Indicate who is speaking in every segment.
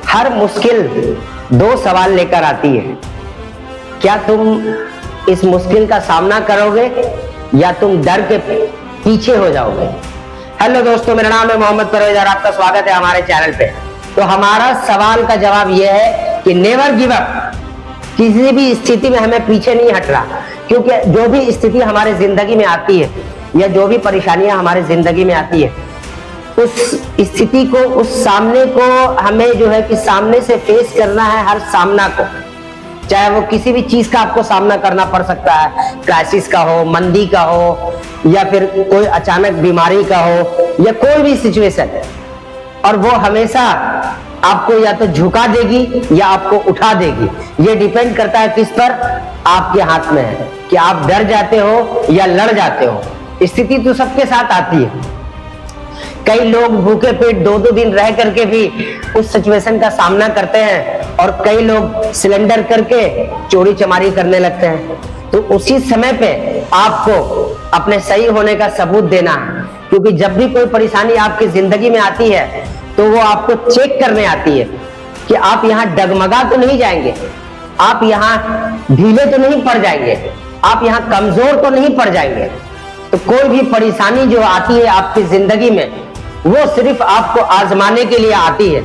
Speaker 1: हर मुश्किल दो सवाल लेकर आती है। क्या तुम इस मुश्किल का सामना करोगे या तुम डर के पीछे हो जाओगे। हेलो दोस्तों, मेरा नाम है मोहम्मद परवेज और आपका स्वागत है हमारे चैनल पे। तो हमारा सवाल का जवाब यह है कि नेवर गिव अप। किसी भी स्थिति में हमें पीछे नहीं हटना, क्योंकि जो भी स्थिति हमारे जिंदगी में आती है या जो भी परेशानियां हमारे जिंदगी में आती है, उस स्थिति को, उस सामने को हमें जो है कि सामने से फेस करना है। हर सामना को, चाहे वो किसी भी चीज का आपको सामना करना पड़ सकता है, क्राइसिस का हो, मंदी का हो, या फिर कोई अचानक बीमारी का हो, या कोई भी सिचुएशन, और वो हमेशा आपको या तो झुका देगी या आपको उठा देगी। ये डिपेंड करता है किस पर, आपके हाथ में है कि आप डर जाते हो या लड़ जाते हो। स्थिति तो सबके साथ आती है। कई लोग भूखे पेट 2-2 दिन रह करके भी उस सिचुएशन का सामना करते हैं, और कई लोग सिलेंडर करके चोरी चमारी करने लगते हैं। तो उसी समय पे आपको अपने सही होने का सबूत देना है, क्योंकि जब भी कोई परेशानी आपकी जिंदगी में आती है तो वो आपको चेक करने आती है कि आप यहाँ डगमगा तो नहीं जाएंगे, आप यहाँ ढीले तो नहीं पड़ जाएंगे, आप यहाँ कमजोर तो नहीं पड़ जाएंगे। तो कोई भी परेशानी जो आती है आपकी जिंदगी में, वो सिर्फ आपको आजमाने के लिए आती है,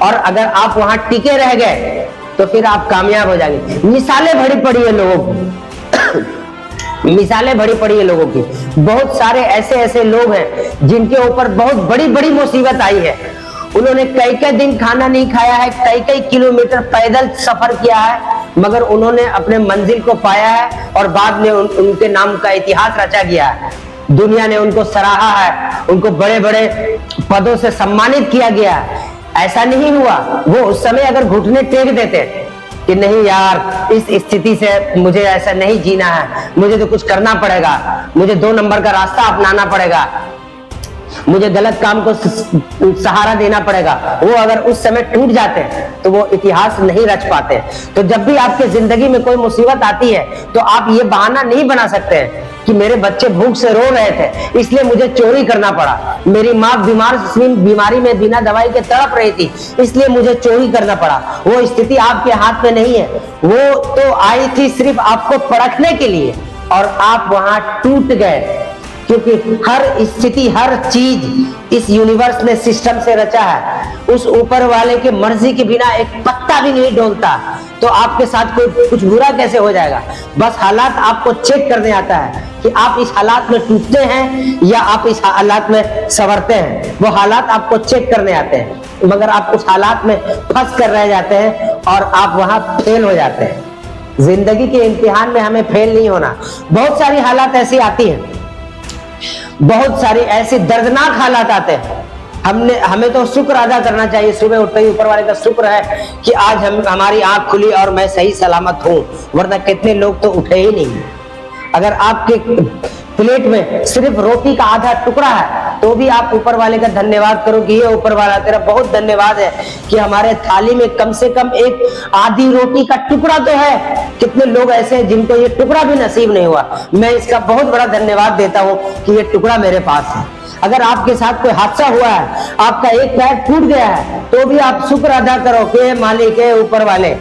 Speaker 1: और अगर आप वहां टिके रह गए तो फिर आप कामयाब हो जाएंगे। मिसालें भरी पड़ी है लोगों की मिसालें भरी पड़ी है लोगों की। बहुत सारे ऐसे लोग हैं जिनके ऊपर बहुत बड़ी बड़ी मुसीबत आई है। उन्होंने कई दिन खाना नहीं खाया है, कई किलोमीटर पैदल सफर किया है, मगर उन्होंने अपने मंजिल को पाया है, और बाद में उनके नाम का इतिहास रचा गया है। दुनिया ने उनको सराहा है, उनको बड़े बड़े पदों से सम्मानित किया गया है। ऐसा नहीं हुआ, वो उस समय अगर घुटने टेक देते कि नहीं यार, इस स्थिति से मुझे ऐसा नहीं जीना है, मुझे तो कुछ करना पड़ेगा, मुझे 2 नंबर का रास्ता अपनाना पड़ेगा, मुझे गलत काम को सहारा देना पड़ेगा, वो अगर उस समय टूट जाते हैं तो वो इतिहास नहीं रच पाते। तो जब भी आपके जिंदगी में कोई मुसीबत आती है तो आप ये बहाना नहीं बना सकते हैं कि मेरे बच्चे भूख से रो रहे थे इसलिए मुझे चोरी करना पड़ा, मेरी माँ बीमारी में बिना दवाई के तड़प रही थी इसलिए मुझे चोरी करना पड़ा। वो स्थिति आपके हाथ में नहीं है, वो तो आई थी सिर्फ आपको परखने के लिए, और आप वहां टूट गए। क्योंकि हर स्थिति, हर चीज इस यूनिवर्स ने सिस्टम से रचा है। उस ऊपर वाले के मर्जी के बिना एक पत्ता भी नहीं डोलता, तो आपके साथ कोई कुछ बुरा कैसे हो जाएगा। बस हालात आपको चेक करने आता है कि आप इस हालात में टूटते हैं या आप इस हालात में संवरते हैं। वो हालात आपको चेक करने आते हैं, मगर आप उस हालात में फंस कर रह जाते हैं और आप वहां फेल हो जाते हैं। जिंदगी के इम्तिहान में हमें फेल नहीं होना। बहुत सारी हालात ऐसी आती हैं, बहुत सारी ऐसी दर्दनाक हालात आते हैं। हमें तो शुक्र अदा करना चाहिए, सुबह उठते ही ऊपर वाले का शुक्र है कि आज हमारी आंख खुली और मैं सही सलामत हूं, वरना कितने लोग तो उठे ही नहीं। अगर आपके प्लेट में सिर्फ रोटी का आधा टुकड़ा है तो भी आप ऊपर वाले का धन्यवाद करो कि ये ऊपर वाला तेरा बहुत धन्यवाद है कि हमारे थाली में कम से कम एक आधी रोटी का टुकड़ा तो है। कितने लोग ऐसे हैं जिनको ये टुकड़ा भी नसीब नहीं हुआ। मैं इसका बहुत बड़ा धन्यवाद देता हूँ कि ये टुकड़ा मेरे पास है। अगर आपके साथ कोई हादसा हुआ है, आपका एक पैर टूट गया है, तो भी आप शुक्र अदा करो कि मालिक है ऊपर वाले,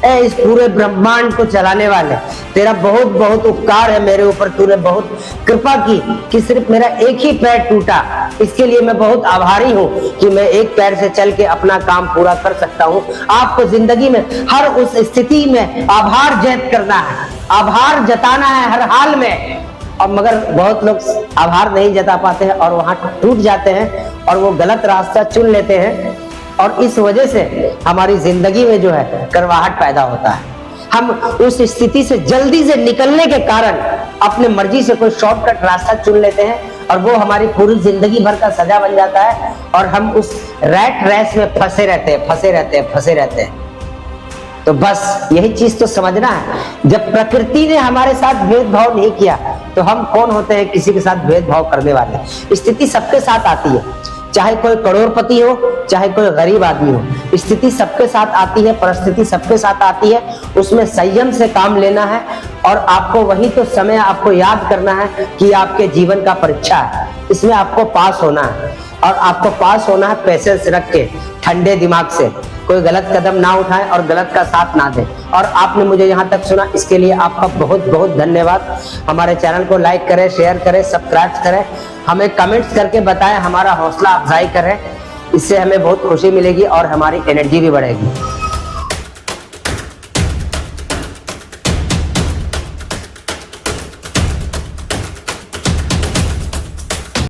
Speaker 1: इस पूरे ब्रह्मांड को चलाने वाले, तेरा बहुत बहुत उपकार है मेरे ऊपर, तूने बहुत कृपा की कि सिर्फ मेरा एक ही पैर टूटा। इसके लिए मैं बहुत आभारी हूँ कि मैं एक पैर से चल के अपना काम पूरा कर सकता हूँ। आपको जिंदगी में हर उस स्थिति में आभार व्यक्त करना है, आभार जताना है हर हाल में। और मगर बहुत लोग आभार नहीं जता पाते हैं और वहां टूट जाते हैं और वो गलत रास्ता चुन लेते हैं, और इस वजह से हमारी जिंदगी में जो है करवाहट पैदा होता है। हम उस स्थिति से जल्दी से निकलने के कारण अपने मर्जी से कोई शॉर्टकट रास्ता चुन लेते हैं, और वो हमारी पूरी जिंदगी भर का सजा बन जाता है, और हम उस रैट रेस में फंसे रहते हैं। तो बस यही चीज तो समझना है, जब प्रकृति ने हमारे साथ भेदभाव नहीं किया तो हम कौन होते हैं किसी के साथ भेदभाव करने वाले। स्थिति सबके साथ आती है, चाहे कोई करोड़पति हो, चाहे कोई गरीब आदमी हो, स्थिति सबके साथ आती है, परिस्थिति सबके साथ आती है। उसमें संयम से काम लेना है, और आपको वही तो समय आपको याद करना है कि आपके जीवन का परीक्षा है, इसमें आपको पास होना है, और आपको पास होना है पैसेंस रख के, ठंडे दिमाग से। कोई गलत कदम ना उठाएं और गलत का साथ ना दें। और आपने मुझे यहाँ तक सुना, इसके लिए आपका बहुत बहुत धन्यवाद। हमारे चैनल को लाइक करें, शेयर करें, सब्सक्राइब करें, हमें कमेंट्स करके बताएं, हमारा हौसला अफजाई करें। इससे हमें बहुत खुशी मिलेगी और हमारी एनर्जी भी बढ़ेगी।